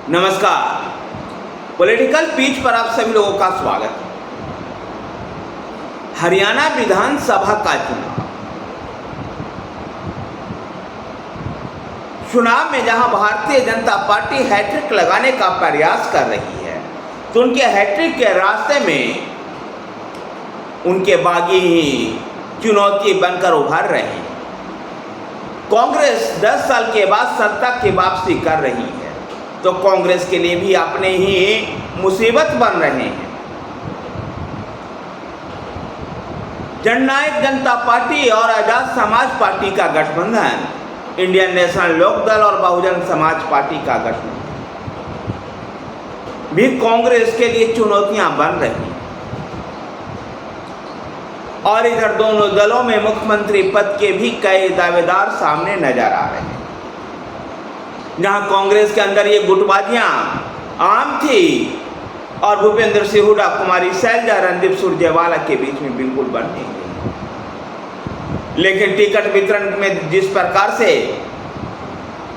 नमस्कार। Political pitch पर आप सभी लोगों का स्वागत है। हरियाणा विधानसभा का चुनाव में जहां भारतीय जनता पार्टी हैट्रिक लगाने का प्रयास कर रही है, तो उनके हैट्रिक के रास्ते में उनके बागी ही चुनौती बनकर उभर रहे हैं। कांग्रेस 10 साल के बाद सत्ता की वापसी कर रही है, तो कांग्रेस के लिए भी अपने ही मुसीबत बन रहे हैं। जननायक जनता पार्टी और आजाद समाज पार्टी का गठबंधन, इंडियन नेशनल लोकदल और बहुजन समाज पार्टी का गठबंधन भी कांग्रेस के लिए चुनौतियां बन रही हैं। और इधर दोनों दलों में मुख्यमंत्री पद के भी कई दावेदार सामने नजर आ रहे हैं। जहां कांग्रेस के अंदर ये गुटबाजियां आम थी और भूपेंद्र सिंह हुड्डा, कुमारी शैलजा, रणदीप सुरजेवाला के बीच में बिल्कुल बन नहीं गई। लेकिन टिकट वितरण में जिस प्रकार से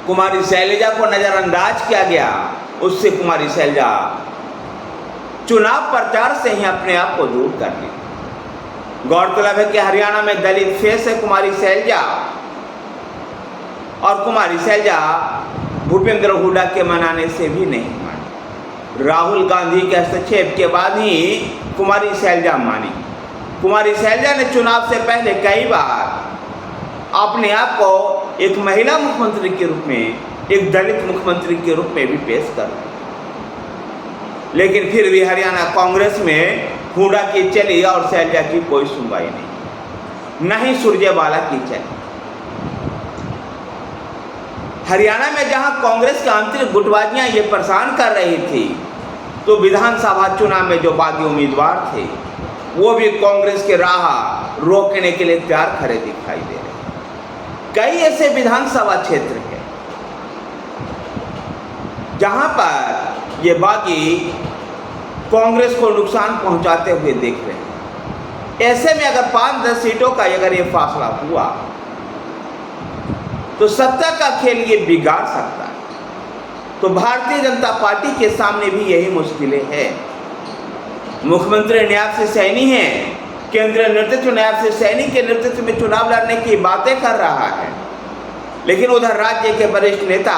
कुमारी शैलजा को नजरअंदाज किया गया, उससे कुमारी शैलजा चुनाव प्रचार से ही अपने आप को दूर कर ली। गौरतलब है कि हरियाणा में दलित फेस है कुमारी शैलजा, और कुमारी शैलजा भूपेंद्र हुड्डा के मनाने से भी नहीं मानी। राहुल गांधी के हस्तक्षेप के बाद ही कुमारी शैलजा मानी। कुमारी शैलजा ने चुनाव से पहले कई बार अपने आप को एक महिला मुख्यमंत्री के रूप में, एक दलित मुख्यमंत्री के रूप में भी पेश कर रही, लेकिन फिर भी हरियाणा कांग्रेस में हुड्डा की चली और शैलजा की कोई सुनवाई नहीं, न ही सुरजेवाला की चली। हरियाणा में जहां कांग्रेस की आंतरिक गुटबाजियां ये परेशान कर रही थी, तो विधानसभा चुनाव में जो बागी उम्मीदवार थे, वो भी कांग्रेस की राह रोकने के लिए तैयार खड़े दिखाई दे रहे। कई ऐसे विधानसभा क्षेत्र हैं जहां पर ये बागी कांग्रेस को नुकसान पहुंचाते हुए देख रहे हैं। ऐसे में अगर 5-10 सीटों का अगर ये फासला हुआ, तो सत्ता का खेल ये बिगाड़ सकता है। तो भारतीय जनता पार्टी के सामने भी यही मुश्किलें हैं। मुख्यमंत्री नायब सिंह सैनी है, केंद्रीय नेतृत्व नायब सिंह सैनी के नेतृत्व में चुनाव लड़ने की बातें कर रहा है, लेकिन उधर राज्य के वरिष्ठ नेता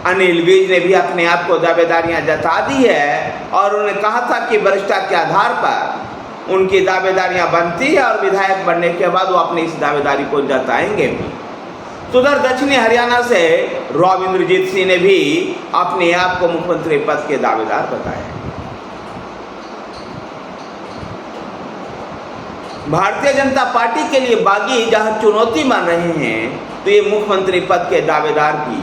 अनिल विज ने भी अपने आप को दावेदारियां जता दी है, और उन्होंने कहा था कि वरिष्ठता के आधार पर उनकी दावेदारियां बनती है और विधायक बनने के बाद वो अपनी इस दावेदारी को जताएंगे भी। तो उधर दक्षिणी हरियाणा से राव इंद्रजीत सिंह ने भी अपने आप को मुख्यमंत्री पद के दावेदार बताया। भारतीय जनता पार्टी के लिए बागी जहां चुनौती मान रहे हैं, तो ये मुख्यमंत्री पद के दावेदार भी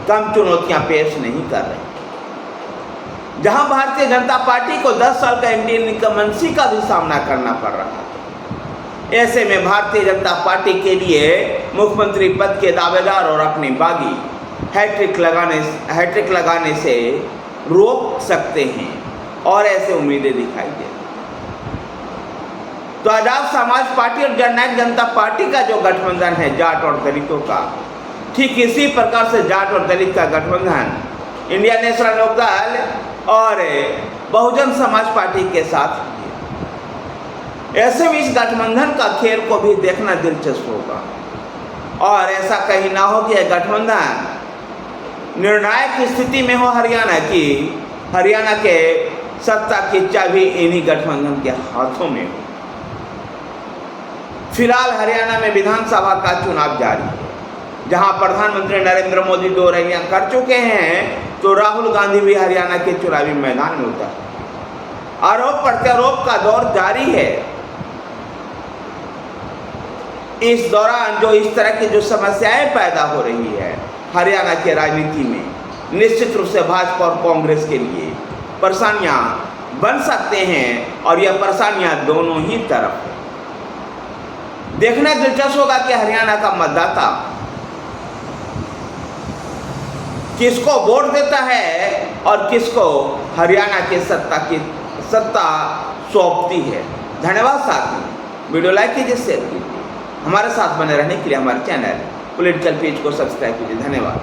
कम चुनौतियां पेश नहीं कर रहे। जहां भारतीय जनता पार्टी को 10 साल का इंडियन इनकम्बेंसी का भी सामना करना पड़ रहा है, ऐसे में भारतीय जनता पार्टी के लिए मुख्यमंत्री पद के दावेदार और अपनी बागी हैट्रिक लगाने से रोक सकते हैं, और ऐसे उम्मीदें दिखाई दे। तो आजाद समाज पार्टी और जननायक जनता पार्टी का जो गठबंधन है जाट और दलितों का, ठीक इसी प्रकार से जाट और दलित का गठबंधन इंडियन नेशनल लोकदल और बहुजन समाज पार्टी के साथ। ऐसे में इस गठबंधन का खेल को भी देखना दिलचस्प होगा, और ऐसा कहीं ना हो कि यह गठबंधन निर्णायक स्थिति में हो हरियाणा की, हरियाणा के सत्ता की चाबी इन्हीं गठबंधन के हाथों में हो। फिलहाल हरियाणा में विधानसभा का चुनाव जारी है, जहां प्रधानमंत्री नरेंद्र मोदी 2 रैलियां कर चुके हैं, तो राहुल गांधी भी हरियाणा के चुनावी मैदान में उतर। आरोप प्रत्यारोप का दौर जारी है। इस दौरान जो इस तरह की जो समस्याएं पैदा हो रही है हरियाणा के राजनीति में, निश्चित रूप से भाजपा और कांग्रेस के लिए परेशानियां बन सकते हैं, और यह परेशानियां दोनों ही तरफ है। देखना दिलचस्प होगा कि हरियाणा का मतदाता किसको वोट देता है और किसको हरियाणा की सत्ता सौंपती है। धन्यवाद साथी, वीडियो लाइक कीजिए, शेयर कीजिए। हमारे साथ बने रहने के लिए हमारे चैनल पॉलिटिकल पेज को सब्सक्राइब कीजिए। धन्यवाद।